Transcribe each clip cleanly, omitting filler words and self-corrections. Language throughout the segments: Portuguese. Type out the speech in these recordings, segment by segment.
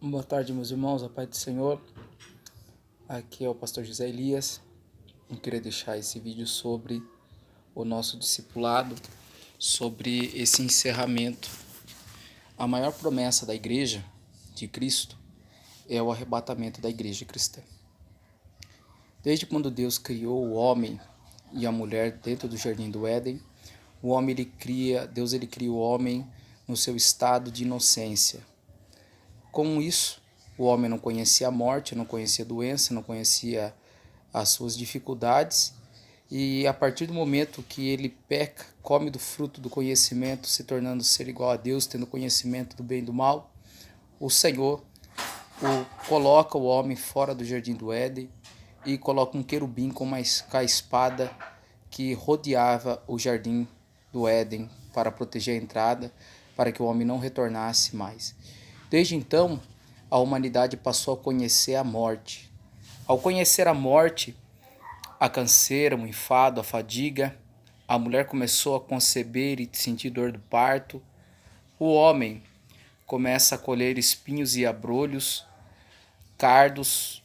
Boa tarde, meus irmãos, a paz do Senhor. Aqui é o pastor José Elias. Eu queria deixar esse vídeo sobre o nosso discipulado, sobre esse encerramento. A maior promessa da igreja de Cristo é o arrebatamento da igreja cristã. Desde quando Deus criou o homem e a mulher dentro do jardim do Éden, Deus cria o homem no seu estado de inocência. Com isso, o homem não conhecia a morte, não conhecia a doença, não conhecia as suas dificuldades, e a partir do momento que ele peca, come do fruto do conhecimento, se tornando ser igual a Deus, tendo conhecimento do bem e do mal, o Senhor coloca o homem fora do jardim do Éden e coloca um querubim com a espada que rodeava o jardim do Éden para proteger a entrada, para que o homem não retornasse mais. Desde então, a humanidade passou a conhecer a morte. Ao conhecer a morte, a canseira, o enfado, a fadiga, a mulher começou a conceber e sentir dor do parto. O homem começa a colher espinhos e abrolhos, cardos,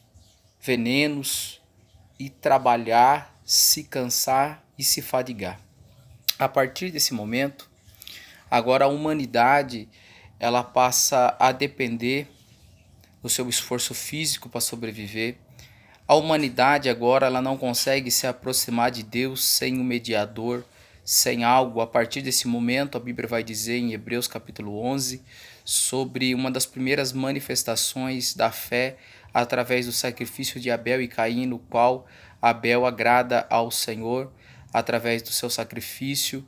venenos e trabalhar, se cansar e se fadigar. A partir desse momento, agora a humanidade ela passa a depender do seu esforço físico para sobreviver. A humanidade agora ela não consegue se aproximar de Deus sem um mediador, sem algo. A partir desse momento, a Bíblia vai dizer em Hebreus capítulo 11 sobre uma das primeiras manifestações da fé através do sacrifício de Abel e Caim, no qual Abel agrada ao Senhor através do seu sacrifício.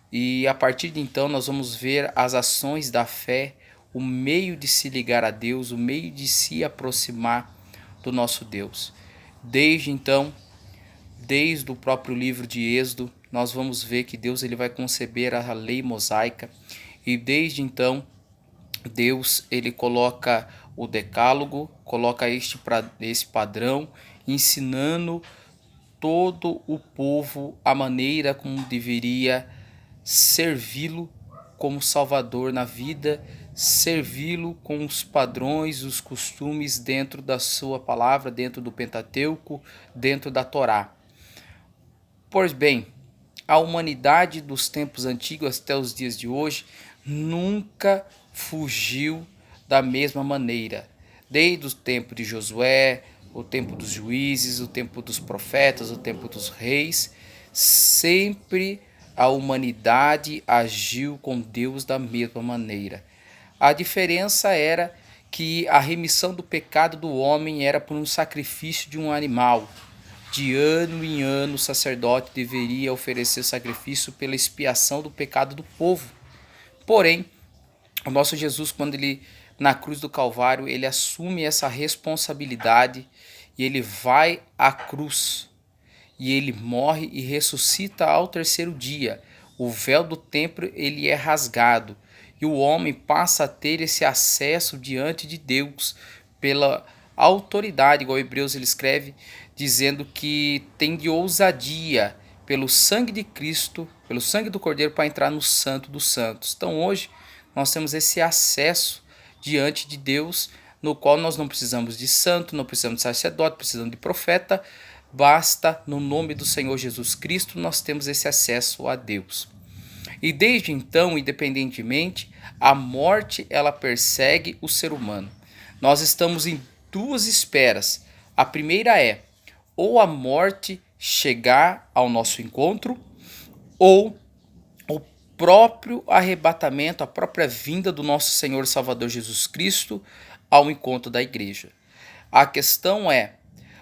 E a partir de então nós vamos ver as ações da fé, o meio de se ligar a Deus, o meio de se aproximar do nosso Deus. Desde então, desde o próprio livro de Êxodo, nós vamos ver que Deus ele vai conceber a lei mosaica, e desde então Deus ele coloca o decálogo, coloca esse padrão, ensinando todo o povo a maneira como deveria servi-lo como Salvador na vida, servi-lo com os padrões, os costumes dentro da sua palavra, dentro do Pentateuco, dentro da Torá. Pois bem, a humanidade dos tempos antigos até os dias de hoje nunca fugiu da mesma maneira. Desde o tempo de Josué, o tempo dos juízes, o tempo dos profetas, o tempo dos reis, sempre a humanidade agiu com Deus da mesma maneira. A diferença era que a remissão do pecado do homem era por um sacrifício de um animal. De ano em ano o sacerdote deveria oferecer sacrifício pela expiação do pecado do povo. Porém, o nosso Jesus, quando ele na cruz do Calvário, ele assume essa responsabilidade e ele vai à cruz. E ele morre e ressuscita ao terceiro dia. O véu do templo ele é rasgado e o homem passa a ter esse acesso diante de Deus pela autoridade, igual Hebreus ele escreve, dizendo que tem de ousadia pelo sangue de Cristo, pelo sangue do Cordeiro, para entrar no Santo dos Santos. Então hoje nós temos esse acesso diante de Deus, no qual nós não precisamos de santo, não precisamos de sacerdote, precisamos de profeta. Basta, no nome do Senhor Jesus Cristo, nós temos esse acesso a Deus. E desde então, independentemente, a morte ela persegue o ser humano. Nós estamos em duas esperas. A primeira é ou a morte chegar ao nosso encontro, ou o próprio arrebatamento, a própria vinda do nosso Senhor e Salvador Jesus Cristo ao encontro da igreja. A questão é,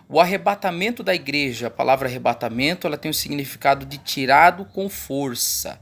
o arrebatamento da igreja, a palavra arrebatamento, ela tem o significado de tirado com força.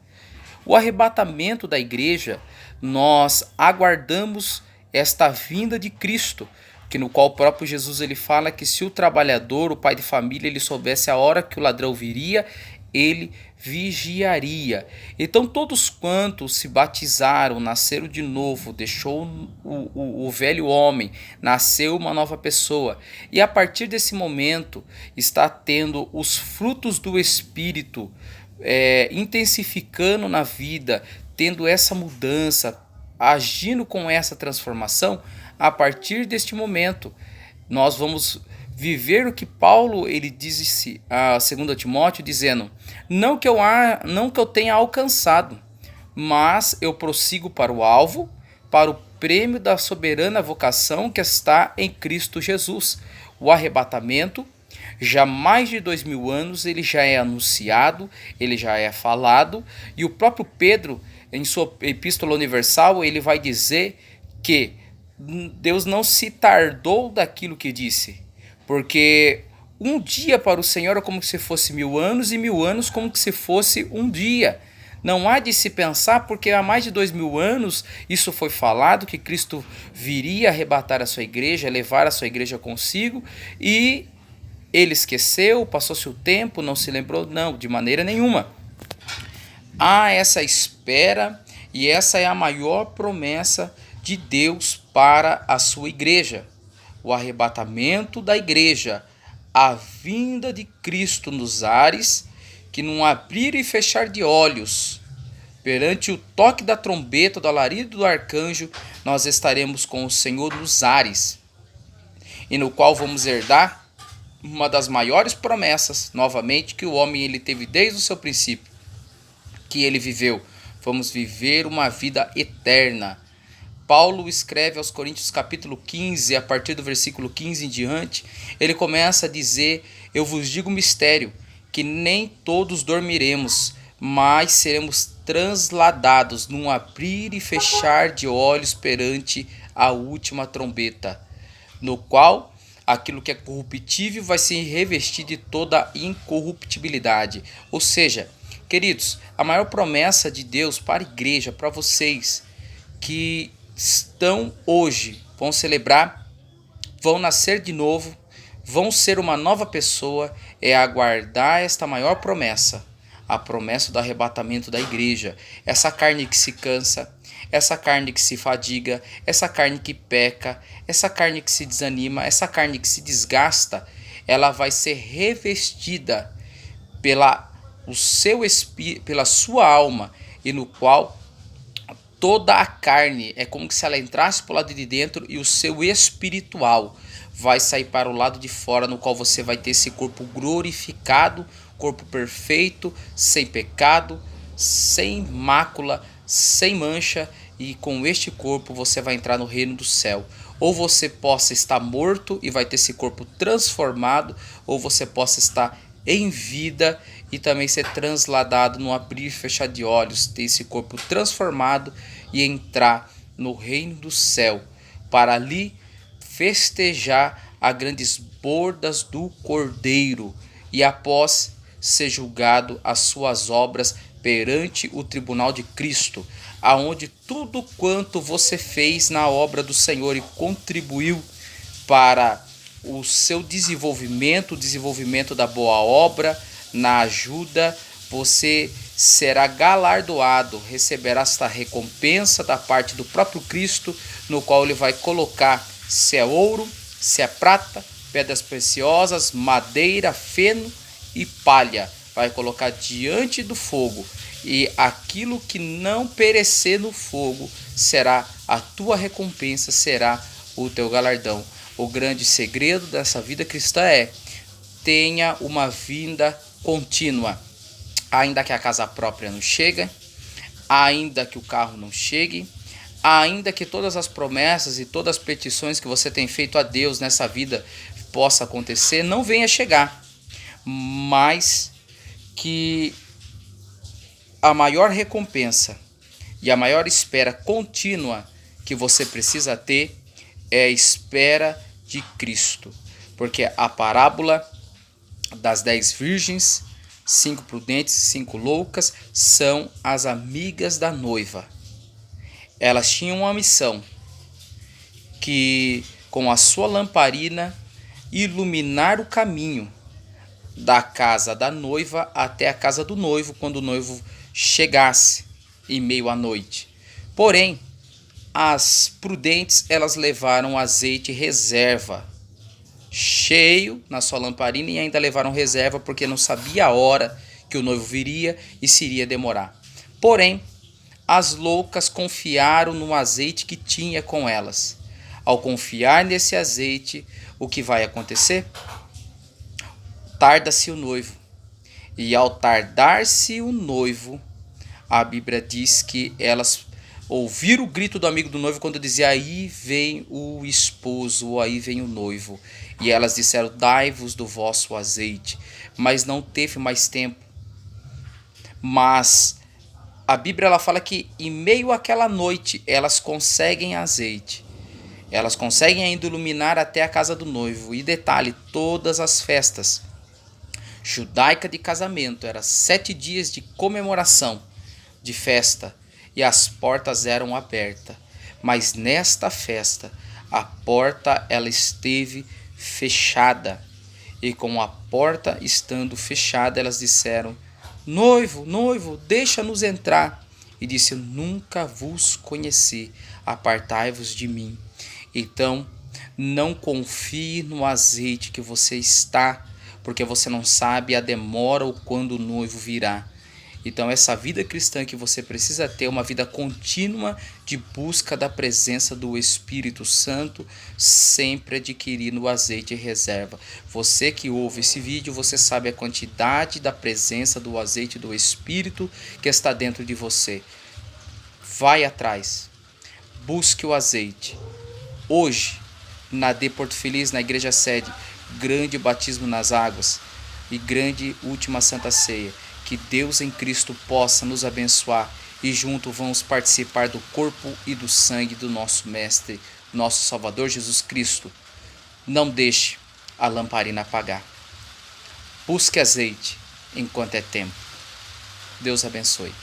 O arrebatamento da igreja, nós aguardamos esta vinda de Cristo, que no qual o próprio Jesus ele fala que se o trabalhador, o pai de família, ele soubesse a hora que o ladrão viria, ele vigiaria. Então todos quantos se batizaram, nasceram de novo, deixou o velho homem, nasceu uma nova pessoa, e a partir desse momento está tendo os frutos do Espírito intensificando na vida, tendo essa mudança, agindo com essa transformação, a partir deste momento, nós vamos viver o que Paulo ele disse a 2 Timóteo, dizendo: não que eu tenha alcançado, mas eu prossigo para o alvo, para o prêmio da soberana vocação que está em Cristo Jesus. O arrebatamento, já há mais de 2000 anos, ele já é anunciado, ele já é falado, e o próprio Pedro, em sua Epístola Universal, ele vai dizer que Deus não se tardou daquilo que disse, porque um dia para o Senhor é como se fosse 1000 anos, e 1000 anos como se fosse um dia. Não há de se pensar, porque há mais de 2000 anos isso foi falado, que Cristo viria arrebatar a sua igreja, levar a sua igreja consigo, e ele esqueceu, passou-se o tempo, não se lembrou. Não, de maneira nenhuma. Há essa espera, e essa é a maior promessa de Deus para a sua igreja. O arrebatamento da igreja, a vinda de Cristo nos ares, que num abrir e fechar de olhos, perante o toque da trombeta, do alarido do arcanjo, nós estaremos com o Senhor nos ares, e no qual vamos herdar uma das maiores promessas, novamente, que o homem ele teve desde o seu princípio, que ele viveu. Vamos viver uma vida eterna. Paulo escreve aos Coríntios capítulo 15, a partir do versículo 15 em diante, ele começa a dizer: eu vos digo um mistério, que nem todos dormiremos, mas seremos transladados num abrir e fechar de olhos perante a última trombeta, no qual aquilo que é corruptível vai se revestir de toda incorruptibilidade. Ou seja, queridos, a maior promessa de Deus para a igreja, para vocês que estão hoje, vão celebrar, vão nascer de novo, vão ser uma nova pessoa, é aguardar esta maior promessa, a promessa do arrebatamento da igreja. Essa carne que se cansa, essa carne que se fadiga, essa carne que peca, essa carne que se desanima, essa carne que se desgasta, ela vai ser revestida pela sua alma, e no qual toda a carne é como se ela entrasse para o lado de dentro, e o seu espiritual vai sair para o lado de fora, no qual você vai ter esse corpo glorificado, corpo perfeito, sem pecado, sem mácula, sem mancha, e com este corpo você vai entrar no reino do céu. Ou você possa estar morto e vai ter esse corpo transformado, ou você possa estar em vida e também ser transladado no abrir e fechar de olhos, ter esse corpo transformado e entrar no reino do céu, para ali festejar as grandes bodas do Cordeiro, e após ser julgado as suas obras perante o tribunal de Cristo, aonde tudo quanto você fez na obra do Senhor e contribuiu para o seu desenvolvimento, o desenvolvimento da boa obra, na ajuda, você será galardoado, receberá esta recompensa da parte do próprio Cristo, no qual ele vai colocar, se é ouro, se é prata, pedras preciosas, madeira, feno e palha, vai colocar diante do fogo, e aquilo que não perecer no fogo será a tua recompensa, será o teu galardão. O grande segredo dessa vida cristã é: tenha uma vinda contínua, ainda que a casa própria não chegue, ainda que o carro não chegue, ainda que todas as promessas e todas as petições que você tem feito a Deus nessa vida possa acontecer, não venha chegar, mas que a maior recompensa e a maior espera contínua que você precisa ter é a espera de Cristo, porque a parábola das 10 virgens, 5 prudentes e 5 loucas, são as amigas da noiva. Elas tinham uma missão, que com a sua lamparina iluminar o caminho da casa da noiva até a casa do noivo, quando o noivo chegasse em meio à noite. Porém, as prudentes, elas levaram azeite reserva, cheio na sua lamparina, e ainda levaram reserva porque não sabia a hora que o noivo viria e se iria demorar. Porém, as loucas confiaram no azeite que tinha com elas. Ao confiar nesse azeite, o que vai acontecer? Tarda-se o noivo. E ao tardar-se o noivo, a Bíblia diz que elas ouviram o grito do amigo do noivo quando dizia: aí vem o esposo, ou aí vem o noivo. E elas disseram: dai-vos do vosso azeite. Mas não teve mais tempo. Mas a Bíblia ela fala que em meio àquela noite elas conseguem azeite. Elas conseguem ainda iluminar até a casa do noivo. E detalhe, todas as festas judaica de casamento eram 7 dias de comemoração, de festa, e as portas eram abertas. Mas nesta festa, a porta ela esteve fechada. E com a porta estando fechada, elas disseram: noivo, noivo, deixa-nos entrar. E disse: nunca vos conheci, apartai-vos de mim. Então, não confie no azeite que você está, porque você não sabe a demora ou quando o noivo virá. Então, essa vida cristã que você precisa ter é uma vida contínua de busca da presença do Espírito Santo, sempre adquirindo o azeite em reserva. Você que ouve esse vídeo, você sabe a quantidade da presença do azeite do Espírito que está dentro de você. Vai atrás, busque o azeite. Hoje, na D Porto Feliz, na Igreja Sede, grande batismo nas águas e grande última Santa Ceia. Que Deus em Cristo possa nos abençoar e junto vamos participar do corpo e do sangue do nosso Mestre, nosso Salvador Jesus Cristo. Não deixe a lamparina apagar. Busque azeite enquanto é tempo. Deus abençoe.